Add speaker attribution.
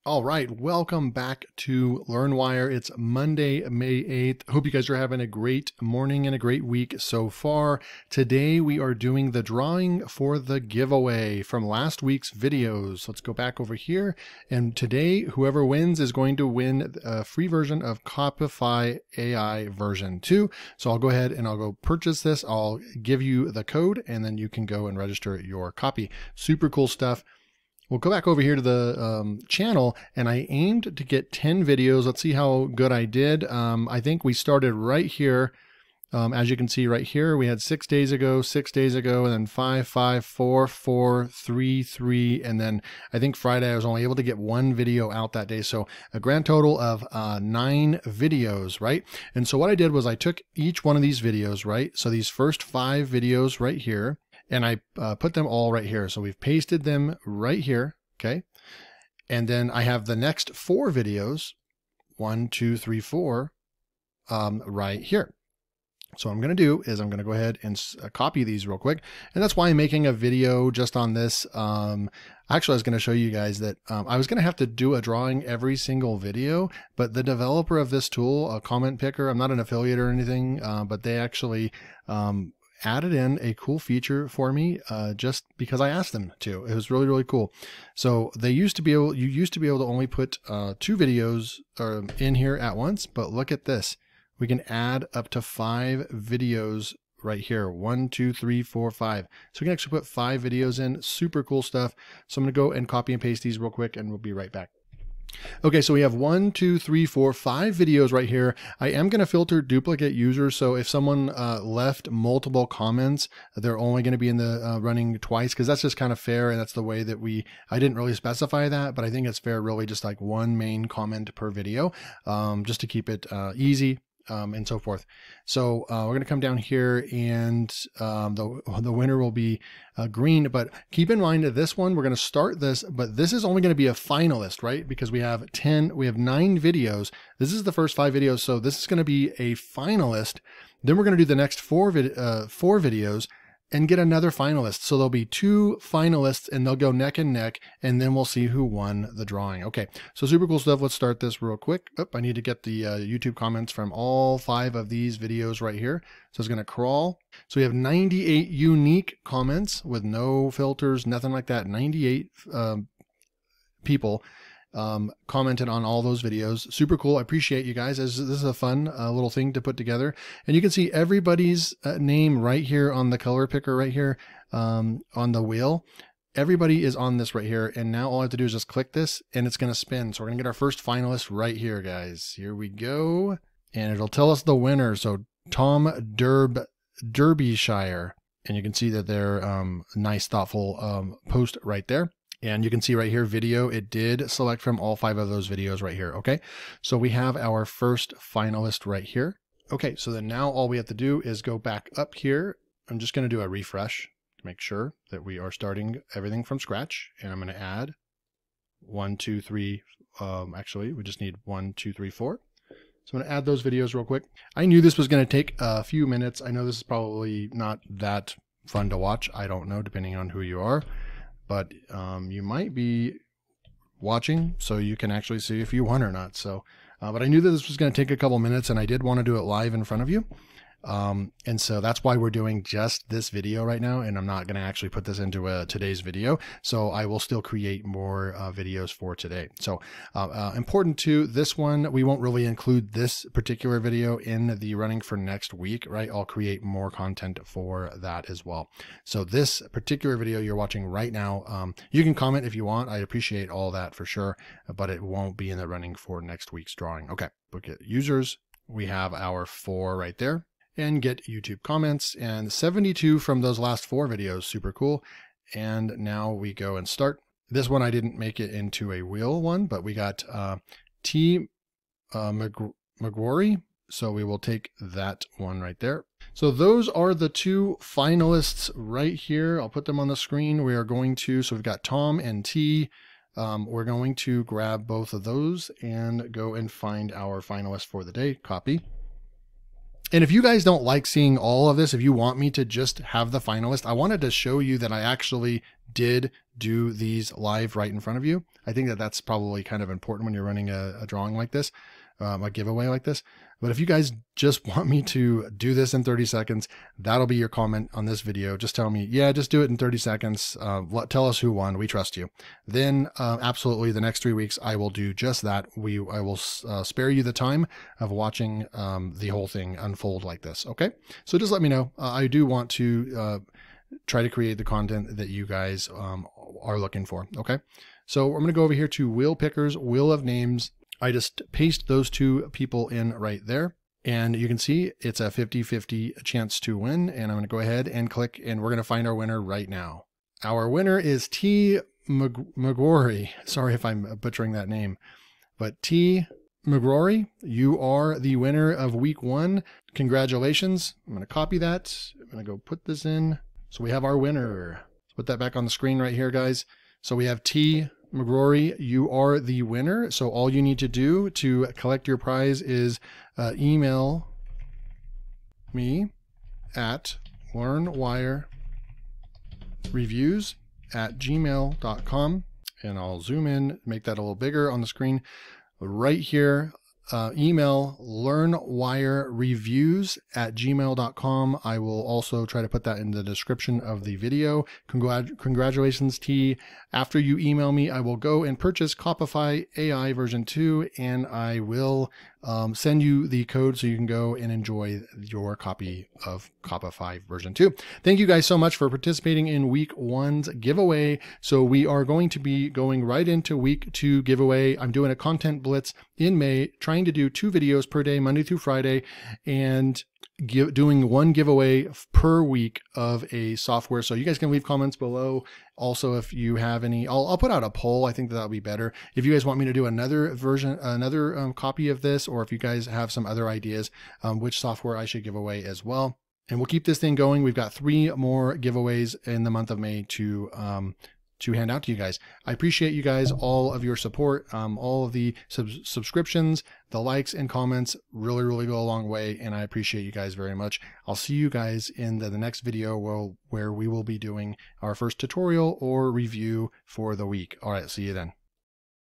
Speaker 1: All right, welcome back to LearnWire. It's Monday, May 8th. Hope you guys are having a great morning and a great week so far. Today we are doing the drawing for the giveaway from last week's videos. Let's go back over here. And today, whoever wins is going to win a free version of Copify AI version 2. So I'll go ahead and I'll go purchase this. I'll give you the code and then you can go and register your copy. Super cool stuff. We'll go back over here to the channel, and I aimed to get 10 videos. Let's see how good I did. I think we started right here. As you can see right here, we had 6 days ago, and then 5, 5, 4, 4, 3, 3, and then I think Friday I was only able to get 1 video out that day. So a grand total of 9 videos, right? And so what I did was I took each one of these videos, right? So these first 5 videos right here, and I put them all right here. So we've pasted them right here, okay? And then I have the next 4 videos, 1, 2, 3, 4, right here. So what I'm going to do is I'm going to go ahead and copy these real quick. And that's why I'm making a video just on this. Actually, I was going to show you guys that I was going to have to do a drawing every single video, but the developer of this tool, a comment picker, I'm not an affiliate or anything, but they actually added in a cool feature for me just because I asked them to. It was really, really cool. So you used to be able to only put 2 videos in here at once, but look at this. We can add up to 5 videos right here. 1, 2, 3, 4, 5. So we can actually put 5 videos in. Super cool stuff. So I'm going to go and copy and paste these real quick and we'll be right back. Okay, so we have 1, 2, 3, 4, 5 videos right here. I am going to filter duplicate users. So if someone left multiple comments, they're only going to be in the running twice, because that's just kind of fair. And that's the way that I didn't really specify that, but I think it's fair, really just like 1 main comment per video, just to keep it easy. And so forth. So we're going to come down here and the winner will be green, but keep in mind that this one, we're going to start this, but this is only going to be a finalist, right? Because we have 9 videos. This is the first 5 videos. So this is going to be a finalist. Then we're going to do the next 4 videos and get another finalist. So there'll be 2 finalists and they'll go neck and neck, and then we'll see who won the drawing. Okay, so super cool stuff. Let's start this real quick. Oh, I need to get the YouTube comments from all 5 of these videos right here. So it's gonna crawl. So we have 98 unique comments with no filters, nothing like that. 98 people commented on all those videos. Super cool. I appreciate you guys. This is a fun little thing to put together. And you can see everybody's name right here on the color picker right here on the wheel. Everybody is on this right here. And now all I have to do is just click this and it's going to spin. So we're going to get our first finalist right here, guys. Here we go. And it'll tell us the winner. So Tom Derbyshire. And you can see that they're nice, thoughtful post right there. And you can see right here, video, it did select from all 5 of those videos right here. Okay, so we have our first finalist right here. Okay, so then now all we have to do is go back up here. I'm just going to do a refresh to make sure that we are starting everything from scratch. And I'm going to add 1, 2, 3. Actually, we just need 1, 2, 3, 4. So I'm going to add those videos real quick. I knew this was going to take a few minutes. I know this is probably not that fun to watch. I don't know, depending on who you are. But you might be watching, so you can actually see if you won or not. So, but I knew that this was going to take a couple minutes, and I did want to do it live in front of you. And so that's why we're doing just this video right now, and I'm not going to actually put this into today's video. So I will still create more videos for today. So important to this one, we won't really include this particular video in the running for next week, right? I'll create more content for that as well. So this particular video you're watching right now, you can comment if you want. I appreciate all that for sure, but it won't be in the running for next week's drawing. Okay, look at users. We have our 4 right there. And get YouTube comments, and 72 from those last 4 videos. Super cool. And now we go and start. This one I didn't make it into a wheel one, but we got T McGrory. So we will take that one right there. So those are the 2 finalists right here. I'll put them on the screen. We are going to, so we've got Tom and T. We're going to grab both of those and go and find our finalist for the day. Copy. And if you guys don't like seeing all of this, if you want me to just have the finalist, I wanted to show you that I actually did do these live right in front of you. I think that that's probably kind of important when you're running a drawing like this, a giveaway like this. But if you guys just want me to do this in 30 seconds, that'll be your comment on this video. Just tell me, yeah, just do it in 30 seconds. Tell us who won. We trust you. Then absolutely the next 3 weeks, I will do just that. I will spare you the time of watching the whole thing unfold like this. Okay. So just let me know. I do want to try to create the content that you guys are looking for. Okay. So I'm going to go over here to Wheel Pickers, Wheel of Names. I just paste those two people in right there. And you can see it's a 50-50 chance to win. And I'm going to go ahead and click, and we're going to find our winner right now. Our winner is T. McGrory. Sorry if I'm butchering that name, but T. McGrory, you are the winner of week 1. Congratulations. I'm going to copy that. I'm going to go put this in. So we have our winner. Let's put that back on the screen right here, guys. So we have T. McGrory, you are the winner. So all you need to do to collect your prize is email me at learnwirereviews@gmail.com, and I'll zoom in, make that a little bigger on the screen. Right here, email learnwirereviews@gmail.com. I will also try to put that in the description of the video. Congratulations, T. After you email me, I will go and purchase Copify AI version 2, and I will send you the code so you can go and enjoy your copy of Copify version 2. Thank you guys so much for participating in week 1's giveaway. So we are going to be going right into week 2 giveaway. I'm doing a content blitz in May, trying to do 2 videos per day, Monday through Friday, and doing 1 giveaway per week of a software. So you guys can leave comments below. Also, if you have any, I'll put out a poll. I think that'll be better. If you guys want me to do another version, another copy of this, or if you guys have some other ideas, which software I should give away as well. And we'll keep this thing going. We've got 3 more giveaways in the month of May to hand out to you guys. I appreciate you guys, all of your support, all of the subscriptions, the likes and comments really, really go a long way. And I appreciate you guys very much. I'll see you guys in the next video where we will be doing our first tutorial or review for the week. All right. See you then.